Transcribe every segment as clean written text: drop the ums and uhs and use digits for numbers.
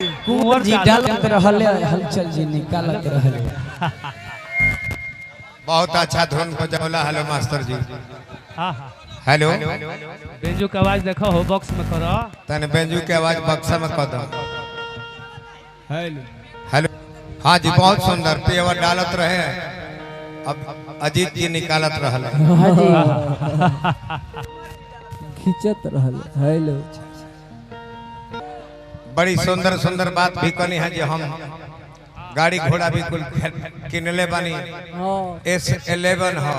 कुंवर जी डालत रहले हलचल जी निकालत रहले। बहुत अच्छा धुन बजौला। हेलो मास्टर जी। हां हेलो बेंजू की आवाज देखो हो बॉक्स में करो तने बेंजू की आवाज बक्सा में कर दो। हेलो हेलो हाँ जी बहुत सुंदर पेवा डालत रहे। अब अजीत जी निकालत रहले। हां जी खिंचत रहले। हेलो बड़ी सुंदर सुंदर बात भी कनी है जी। हम गाड़ी घोड़ा भी कुल किनले बानी। S11 हो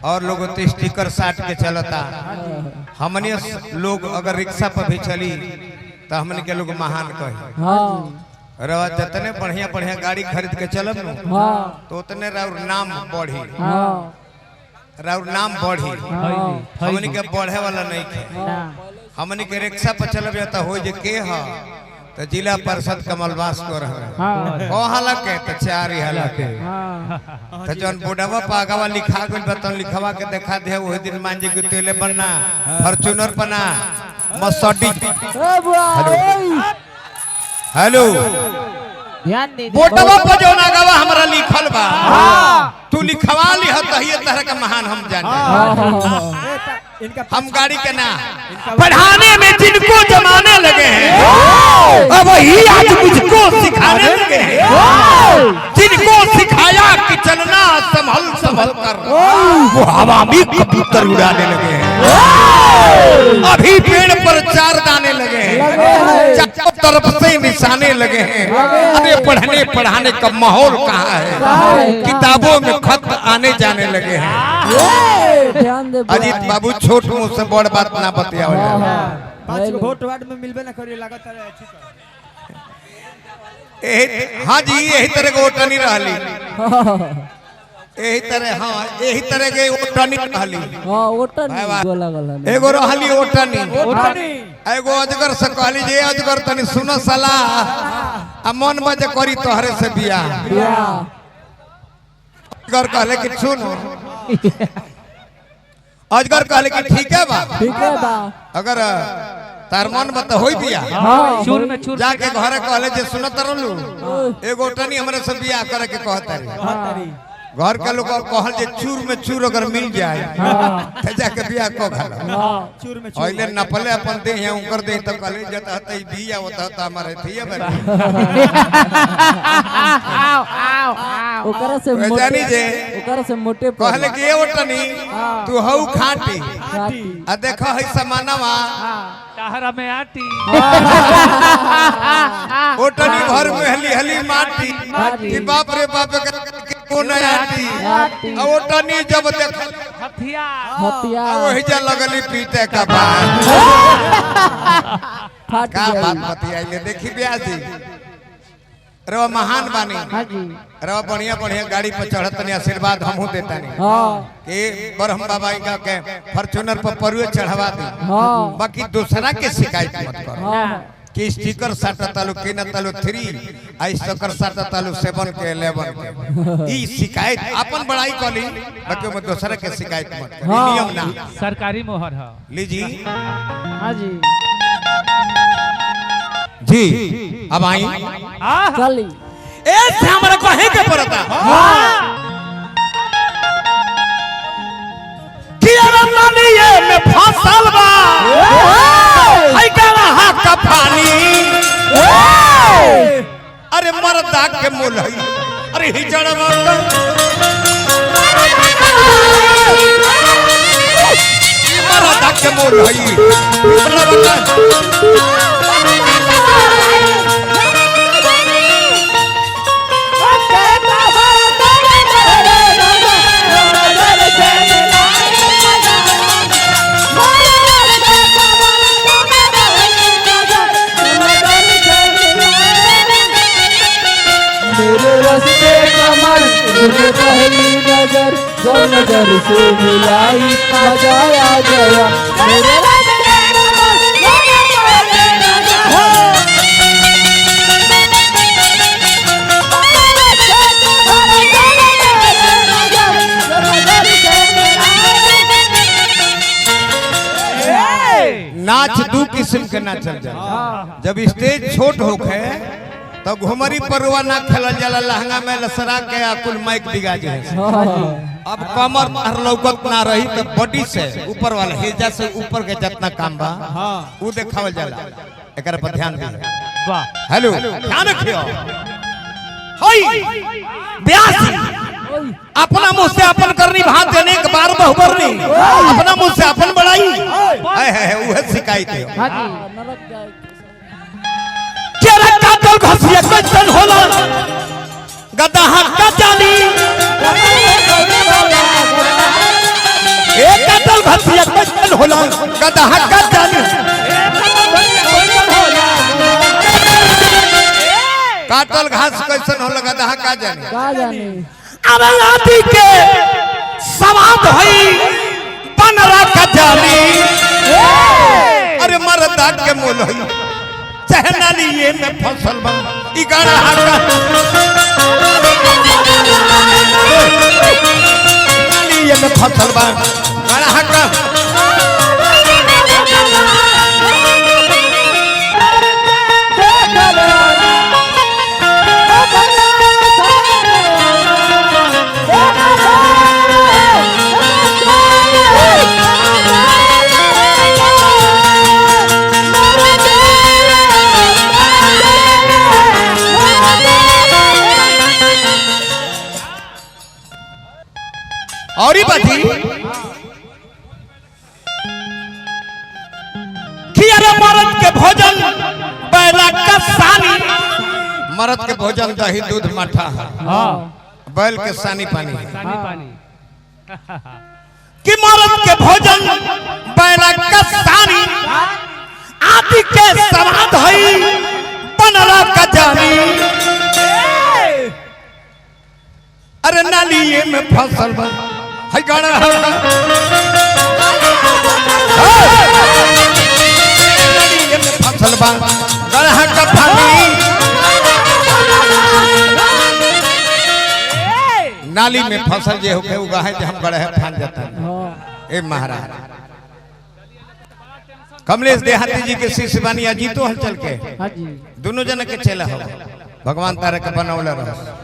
और लोग तो स्टिकर साट के चलता। हमने लोग अगर रिक्शा पर भी चली तो हमने के लोग महान कहे। रवा जितने बढ़िया बढ़िया गाड़ी खरीद के चलब तो उतने राउर नाम बढ़ी। राउर नाम बढ़ी। हमने के बढ़े वाला नहीं थे। हमने के रिक्शा पर चलब जाता हो जे के हा तो जिला परिषद कमलवास को रहे ओ हाला के तो चार हाला के तो जन बुढ़ावा पागावा लिखा गइल बतन लिखवा के देखा दे ओही दिन मान जे के तेले बनना फॉर्च्यूनर बना मर्सिडीज। हेलो ध्यान दे बोटवा पर जो ना गवा हमरा लिखल बा तू लिखवा लिह तहिए तरह का महान हम जाने। हम गाड़ी के ना पढ़ाने में जिनको जमाने लगे हैं अब वही आज मुझको सिखाने लगे हैं। जिनको सिखाया कि चलना संभल संभल कर वो हवा में कबूतर उड़ाने लगे हैं। अभी पेड़ पर चार दाने लगे हैं चारों तरफ से निशाने लगे हैं। अरे पढ़ने पढ़ाने का माहौल कहाँ है। किताबों में खत आने जाने लगे हैं। अजीत बाबू छोट मुँह से बड़ बात ना बतियाओ। 5 वोट वार्ड में मिलबे ना करिए लागत है अच्छी हाँ जी यही तरह के ओटनी रहली। यही तरह हाँ यही तरह के ओटनी रहली। हां ओटनी गोला गोला एगो रहली ओटनी एगो अजगर से कहली जे अजगर तनी सुनो सलाह आ मन बजे करी तोहरे से बियाह। अजगर कहले कि सुनो अजगर कहले कि ठीक है बा अगर तार मन बता होई बिया चूर में चूर जाके घरे कहले जे सुनत रहलू एगो टनी हमरे से बियाह करे के कहता रे। घर के लोग कहल जे चूर में चूर अगर मिल जाए त जाके बियाह को घाला चूर में ओइले नपले अपन दे है उनकर दे त कहले जता त बिया होता त हमारे थिए बे ओकरा से जानी जे ओकरा से मोटे कहले कि ए ओटनी तू हऊ खाटी आ देखो है समानवा ताहरा में आटी ओटनी भर में हली हली माटी कि बाप रे बाप के कोन आटी आ ओटनी जब देख हथियार वही जा लगली पीटे का बात फाट का बात बतियाइले देखी ब्याजी रवा महान बानी। हां जी रवा बढ़िया बढ़िया गाड़ी पर चढ़त नहीं आशीर्वाद हमहू देता नहीं कि बरहम बाबा का के फॉर्च्यूनर पर परुए चढ़वा दी। बाकी दूसरा के शिकायत मत करो कि स्टिकर साटा तालु के न तालु 3 आई स्टिकर साटा तालु 7 के 11 के ई शिकायत अपन बड़ाई कली बाकी में दूसरा के शिकायत मत करो नियम ना सरकारी मोहर है लीजी। हां जी जी अब आई चली ए से हमरा कहे के पड़ता कि अरमानिए में फसल बा आई गवा का पानी अरे मर्दा के मोल है अरे हिजड़ मर्दा के मोल है मेरे रास्ते कमर तुझे पहली नजर जो नजर से मिलाई मजा आ गया। मेरे रास्ते कमर तुझे पहली नजर नाच दू किस्म के ना चल जाला। जब स्टेज छोट होखे तो घुमरी परुआ ना खेलल जाला, लहंगा में लसरा के कुल माइक दिगा जे। अब कमर और लौकत ना रही तो बॉडी से ऊपर वाला हिजा से ऊपर के जितना काम बा वो देखावल जाला। एकर पर ध्यान दी। वाह हेलो ध्यान रखियो। होई ब्यास अपना मुंह से अपन करनी भात देने के बार बहुबरनी अपना मुंह से अपन बड़ाई है उहे शिकायत है। हां जी नरक जाए केरा काटल घसिया कैसन होला गदा हक्का जाली एक काटल घसिया कैसन होला गदा हक्का जाली काटल घास कैसन होला गदा हक्का जाली का जाने अरे आदि के समाध होई बनरा का जाली अरे मरदा के मोल होई चहनाली ये में फसल बन ई गाना हक्का नाली ये में फसल बन गाना हक्का और ही बाती खियारे मरद के भोजन बैला का सानी मरद के भोजन दही दूध मठा हाँ बैल के सानी पानी पानी पानी कि मरद के भोजन बैला का सानी आदि के समाध हई बनरा का जानी अरे नालिये में फसल बन है गाना नालिये में फसल बन गाना का पानी नाली में फसल जे होके उगा है हम गड़े फान जाता है। ए महाराज कमलेश देहाती जी के शिष्य बानी अजीतो हलचल के हां जी दोनों जन के चला हो भगवान तारे के बनौले रह।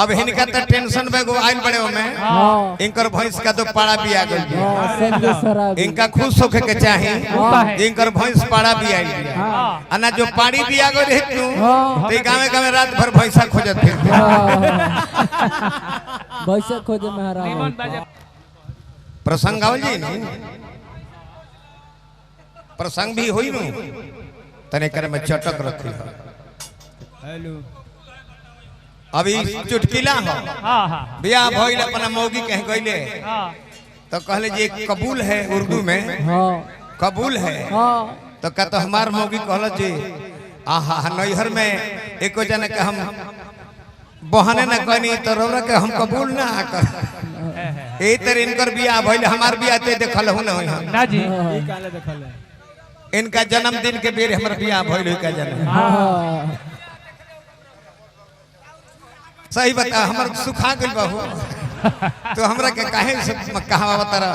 अब हिनका तो टेंशन में गो आइल बड़े में इनकर भैंस का तो पाड़ा भी आ गई इनका खुश होके के चाहे इनकर भैंस पाड़ा भी आई अना जो पाड़ी भी आ गई तू तो गाँव गाँव रात भर भैंसा खोजत फिर भैंसा खोजे महाराज प्रसंग आवल जी न प्रसंग भी होई नु तने करे में चटक रखी हेलो अभी चुटकिला हो हाँ हाँ बियाह भइल अपना मौगी कह गइले हाँ तो कहले जी कबूल है उर्दू में हां कबूल है हां तो का तो हमार मौगी कहल जी आहा नैहर में एको जने के हम बहने न कहनी तो रौरा के हम कबूल ना कर ए तर इनकर बियाह भइल हमार बियाह ते देखल हो ना ना जी ई काले देखल है इनका जन्मदिन के बेर हमर बियाह भइल का जन्म हां सही बता हमर सुखा गइल बाबू तो हमरा के काहे से कहावा बता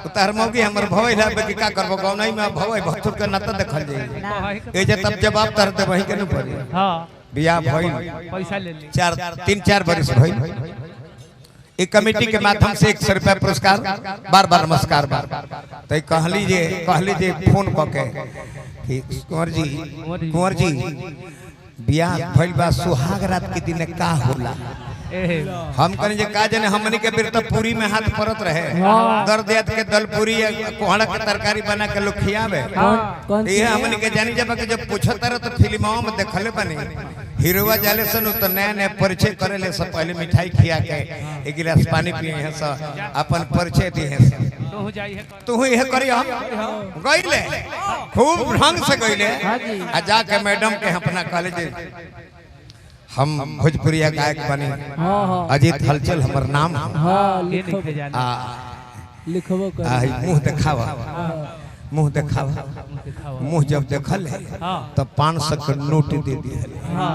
उतार मौगी हमर भवई ला के का करबो गौनाई में भवई भथुर के नत देखल जाई ए जे तब जवाब तर दे वही के न पड़ी हाँ बियाह भइल पैसा ले ली 3-4 बरिस भइल एक कमेटी के माध्यम से 100 रुपया पुरस्कार बार नमस्कार बार तो कहली जे फोन करके कि कुंवर जी बियाह भइल बा सुहाग रात के दिन का होला हम कहीं जे का जने हमनी के बेर तो पूरी में हाथ परत रहे दर्द याद के दल पूरी कोहड़ा के तरकारी बना के लोग खियावे ये हमनी के जानी जब के जब पूछत रहे तो फिल्मों में देखले बनी हीरोवा जाले सन तो नया परिचय करेले सब पहले मिठाई खिया के एक गिलास पानी पिए हैं सब अपन परिचय दिए हैं तू यह करी हम गइले खूब ढंग से गइले आ जाके मैडम के अपना कॉलेज हम भोजपुरिया गायक बने अजीत हलचल हमर नाम लिखबो कर मुंह देखावा मुंह जब देखल तो 500 का नोट दे दिया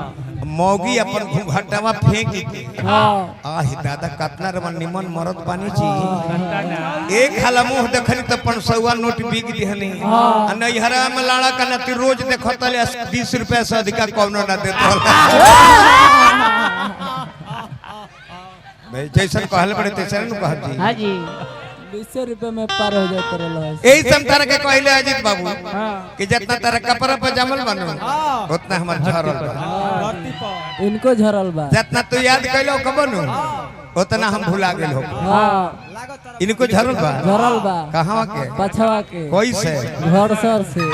मौगी अपन घूंघटवा फेंक के हाँ आही दादा कतना रमन निमन मरद बानी जी एक हाला मुंह देखनी तो 500 नोट बिक दिहनी आ नैहरा में लाड़ा का नती रोज देखतले 20 रुपया से अधिक कौनो ना देत भाई जैसन कहल बड़े तैसन न कहत जी हाँ जी 20 रुपए में पार हो जाते रहे यही सब तरह के कहले अजीत बाबू कि जितना तरह कपड़ा पर जमल बनो उतना हमर झरल बा धरती पर इनको झरल बा जितना तू याद कैलो कबनो उतना हम भुला गेल हो हाँ लागत इनको झरल बा झरल बा कहां के पछवा के कोई से घर सर से